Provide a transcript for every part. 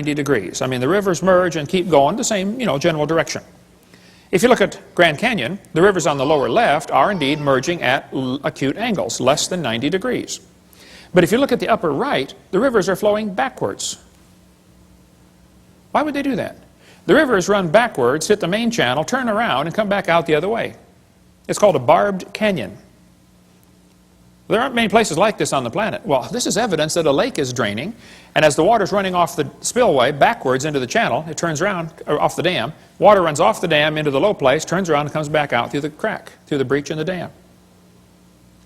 90 degrees. I mean, the rivers merge and keep going the same, general direction. If you look at Grand Canyon, the rivers on the lower left are indeed merging at acute angles, less than 90 degrees. But if you look at the upper right, the rivers are flowing backwards. Why would they do that? The rivers run backwards, hit the main channel, turn around, and come back out the other way. It's called a barbed canyon. There aren't many places like this on the planet. Well, this is evidence that a lake is draining, and as the water's running off the spillway backwards into the channel, it turns around, or off the dam. Water runs off the dam into the low place, turns around and comes back out through the crack, through the breach in the dam.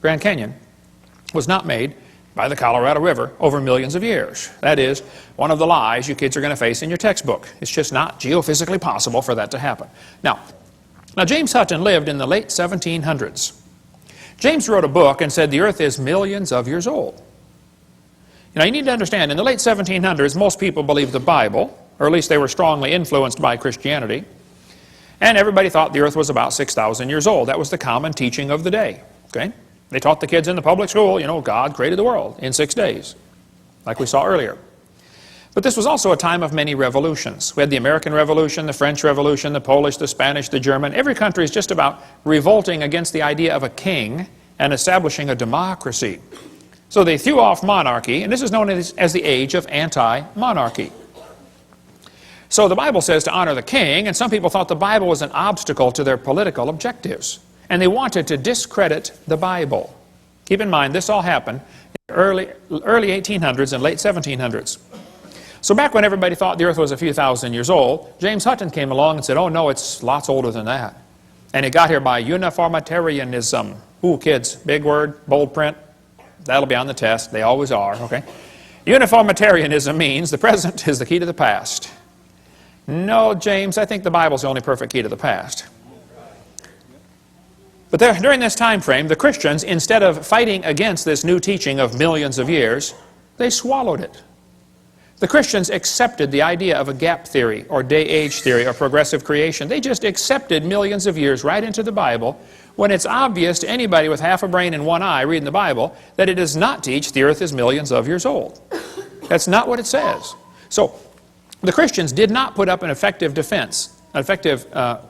Grand Canyon was not made by the Colorado River over millions of years. That is one of the lies you kids are going to face in your textbook. It's just not geophysically possible for that to happen. Now James Hutton lived in the late 1700s. James wrote a book and said the earth is millions of years old. You need to understand, in the late 1700s, most people believed the Bible, or at least they were strongly influenced by Christianity, and everybody thought the earth was about 6,000 years old. That was the common teaching of the day. Okay? They taught the kids in the public school, God created the world in 6 days, like we saw earlier. But this was also a time of many revolutions. We had the American Revolution, the French Revolution, the Polish, the Spanish, the German. Every country is just about revolting against the idea of a king and establishing a democracy. So they threw off monarchy, and this is known as the age of anti-monarchy. So the Bible says to honor the king, and some people thought the Bible was an obstacle to their political objectives. And they wanted to discredit the Bible. Keep in mind, this all happened in the early 1800s and late 1700s. So back when everybody thought the earth was a few thousand years old, James Hutton came along and said, oh no, it's lots older than that. And it got here by uniformitarianism. Ooh, kids, big word, bold print. That'll be on the test. They always are, okay? Uniformitarianism means the present is the key to the past. No, James, I think the Bible's the only perfect key to the past. But during this time frame, the Christians, instead of fighting against this new teaching of millions of years, they swallowed it. The Christians accepted the idea of a gap theory or day-age theory or progressive creation. They just accepted millions of years right into the Bible when it's obvious to anybody with half a brain and one eye reading the Bible that it does not teach the earth is millions of years old. That's not what it says. So the Christians did not put up an effective defense, an effective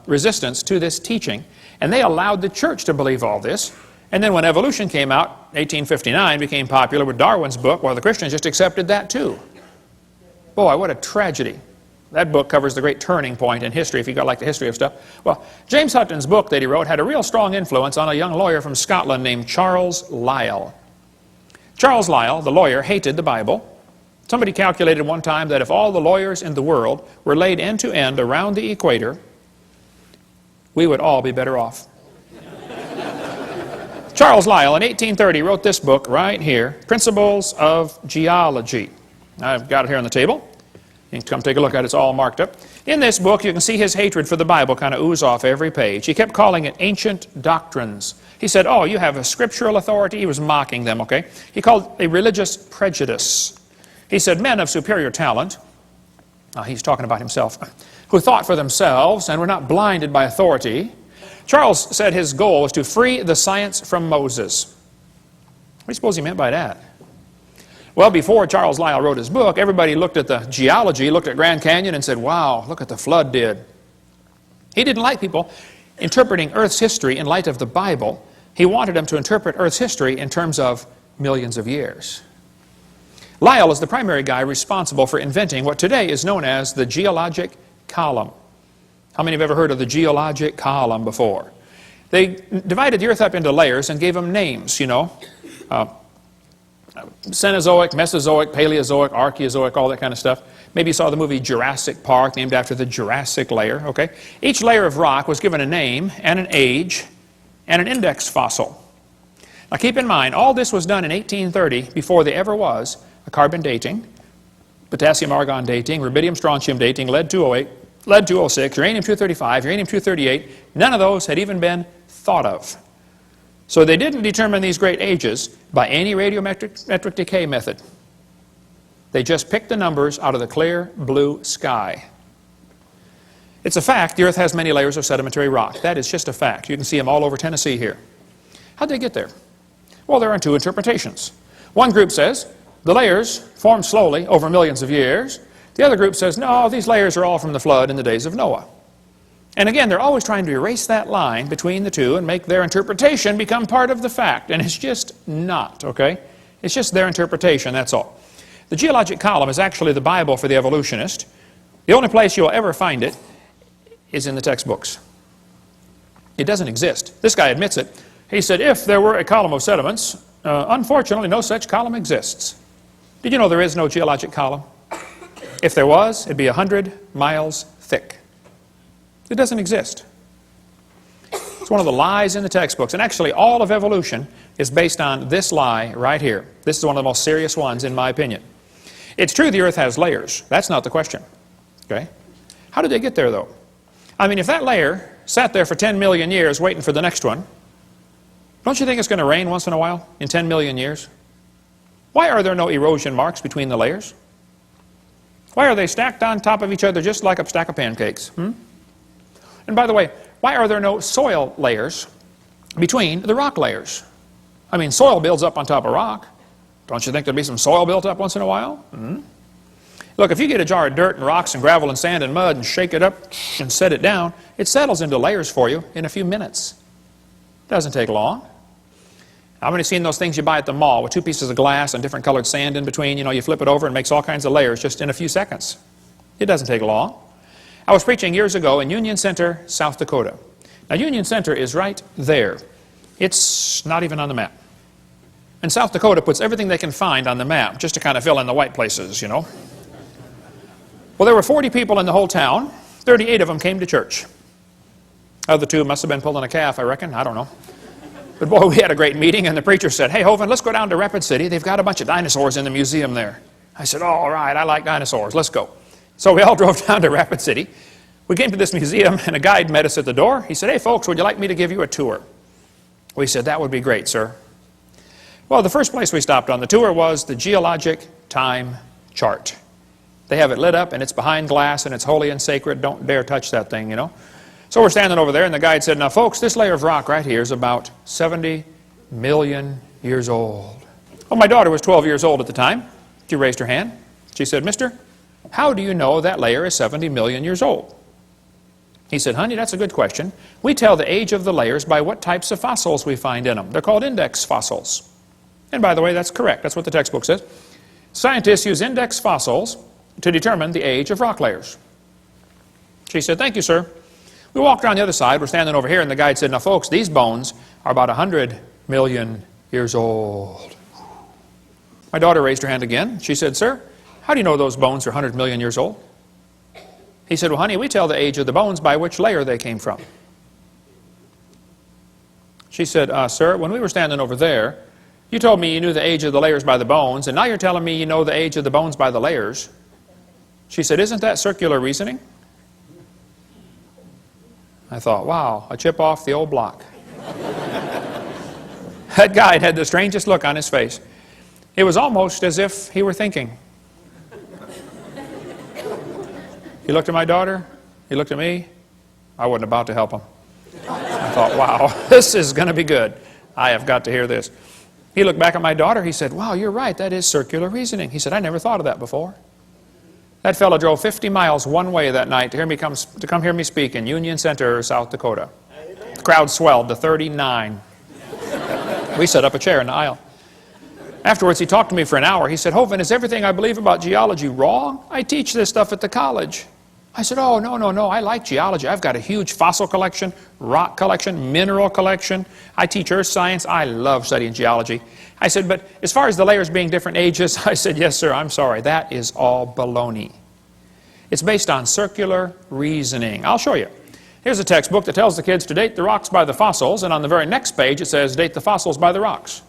resistance to this teaching, and they allowed the church to believe all this. And then when evolution came out, 1859 became popular with Darwin's book, well, the Christians just accepted that too. Boy, what a tragedy. That book covers the great turning point in history, if you like the history of stuff. Well, James Hutton's book that he wrote had a real strong influence on a young lawyer from Scotland named Charles Lyell. Charles Lyell, the lawyer, hated the Bible. Somebody calculated one time that if all the lawyers in the world were laid end to end around the equator, we would all be better off. Charles Lyell, in 1830, wrote this book right here, Principles of Geology. I've got it here on the table. You can come take a look at it. It's all marked up. In this book, you can see his hatred for the Bible kind of ooze off every page. He kept calling it ancient doctrines. He said, oh, you have a scriptural authority. He was mocking them, okay? He called it a religious prejudice. He said, men of superior talent, he's talking about himself, who thought for themselves and were not blinded by authority. Charles said his goal was to free the science from Moses. What do you suppose he meant by that? Well, before Charles Lyell wrote his book, everybody looked at the geology, looked at Grand Canyon and said, wow, look what the flood did. He didn't like people interpreting Earth's history in light of the Bible. He wanted them to interpret Earth's history in terms of millions of years. Lyell is the primary guy responsible for inventing what today is known as the geologic column. How many have ever heard of the geologic column before? They divided the Earth up into layers and gave them names, Cenozoic, Mesozoic, Paleozoic, Archaeozoic, all that kind of stuff. Maybe you saw the movie Jurassic Park, named after the Jurassic layer, okay? Each layer of rock was given a name and an age and an index fossil. Now keep in mind, all this was done in 1830 before there ever was a carbon dating, potassium-argon dating, rubidium-strontium dating, lead-208, lead-206, uranium-235, uranium-238. None of those had even been thought of. So they didn't determine these great ages by any radiometric decay method. They just picked the numbers out of the clear blue sky. It's a fact the Earth has many layers of sedimentary rock. That is just a fact. You can see them all over Tennessee here. How'd they get there? Well, there are two interpretations. One group says the layers formed slowly over millions of years. The other group says, no, these layers are all from the flood in the days of Noah. And again, they're always trying to erase that line between the two and make their interpretation become part of the fact. And it's just not, okay? It's just their interpretation, that's all. The geologic column is actually the Bible for the evolutionist. The only place you'll ever find it is in the textbooks. It doesn't exist. This guy admits it. He said, if there were a column of sediments, unfortunately, no such column exists. Did you know there is no geologic column? If there was, it'd be 100 miles thick. It doesn't exist. It's one of the lies in the textbooks. And actually, all of evolution is based on this lie right here. This is one of the most serious ones, in my opinion. It's true the earth has layers. That's not the question. Okay? How did they get there, though? I mean, if that layer sat there for 10 million years waiting for the next one, don't you think it's going to rain once in a while in 10 million years? Why are there no erosion marks between the layers? Why are they stacked on top of each other just like a stack of pancakes? And by the way, why are there no soil layers between the rock layers? I mean, soil builds up on top of rock. Don't you think there'd be some soil built up once in a while? Look, if you get a jar of dirt and rocks and gravel and sand and mud and shake it up and set it down, it settles into layers for you in a few minutes. Doesn't take long. How many seen those things you buy at the mall with 2 pieces of glass and different colored sand in between? You know, you flip it over and it makes all kinds of layers just in a few seconds. It doesn't take long. I was preaching years ago in Union Center, South Dakota. Now, Union Center is right there. It's not even on the map. And South Dakota puts everything they can find on the map just to kind of fill in the white places, you know. Well, there were 40 people in the whole town. 38 of them came to church. Other 2 must have been pulling a calf, I reckon. I don't know. But boy, we had a great meeting, and the preacher said, hey, Hovind, let's go down to Rapid City. They've got a bunch of dinosaurs in the museum there. I said, oh, all right, I like dinosaurs. Let's go. So we all drove down to Rapid City. We came to this museum, and a guide met us at the door. He said, hey, folks, would you like me to give you a tour? We said, that would be great, sir. Well, the first place we stopped on the tour was the geologic time chart. They have it lit up, and it's behind glass, and it's holy and sacred. Don't dare touch that thing, you know. So we're standing over there, and the guide said, now, folks, this layer of rock right here is about 70 million years old. Well, my daughter was 12 years old at the time. She raised her hand. She said, mister, how do you know that layer is 70 million years old? He said, honey, that's a good question. We tell the age of the layers by what types of fossils we find in them. They're called index fossils. And by the way, that's correct. That's what the textbook says. Scientists use index fossils to determine the age of rock layers. She said, thank you, sir. We walked around the other side. We're standing over here, and the guide said, now, folks, these bones are about 100 million years old. My daughter raised her hand again. She said, sir, how do you know those bones are 100 million years old? He said, well, honey, we tell the age of the bones by which layer they came from. She said, sir, when we were standing over there, you told me you knew the age of the layers by the bones, and now you're telling me you know the age of the bones by the layers. She said, isn't that circular reasoning? I thought, wow, a chip off the old block. That guy had the strangest look on his face. It was almost as if he were thinking. He looked at my daughter. He looked at me. I wasn't about to help him. I thought, wow, this is going to be good. I have got to hear this. He looked back at my daughter. He said, wow, you're right. That is circular reasoning. He said, I never thought of that before. That fellow drove 50 miles one way that night to come hear me speak in Union Center, South Dakota. The crowd swelled to 39. We set up a chair in the aisle. Afterwards, he talked to me for an hour. He said, Hovind, is everything I believe about geology wrong? I teach this stuff at the college. I said, oh, no, I like geology. I've got a huge fossil collection, rock collection, mineral collection. I teach earth science. I love studying geology. I said, but as far as the layers being different ages, I said, yes, sir, I'm sorry. That is all baloney. It's based on circular reasoning. I'll show you. Here's a textbook that tells the kids to date the rocks by the fossils, and on the very next page it says date the fossils by the rocks.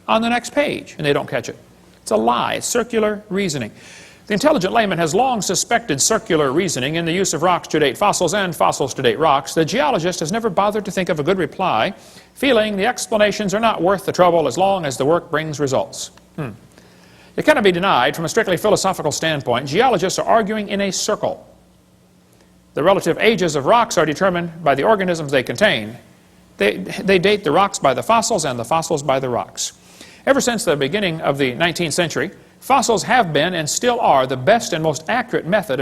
On the next page, and they don't catch it. It's a lie. It's circular reasoning. The intelligent layman has long suspected circular reasoning in the use of rocks to date fossils and fossils to date rocks. The geologist has never bothered to think of a good reply, feeling the explanations are not worth the trouble as long as the work brings results. It cannot be denied from a strictly philosophical standpoint, geologists are arguing in a circle. The relative ages of rocks are determined by the organisms they contain. They date the rocks by the fossils and the fossils by the rocks. Ever since the beginning of the 19th century, Fossils have been and still are the best and most accurate method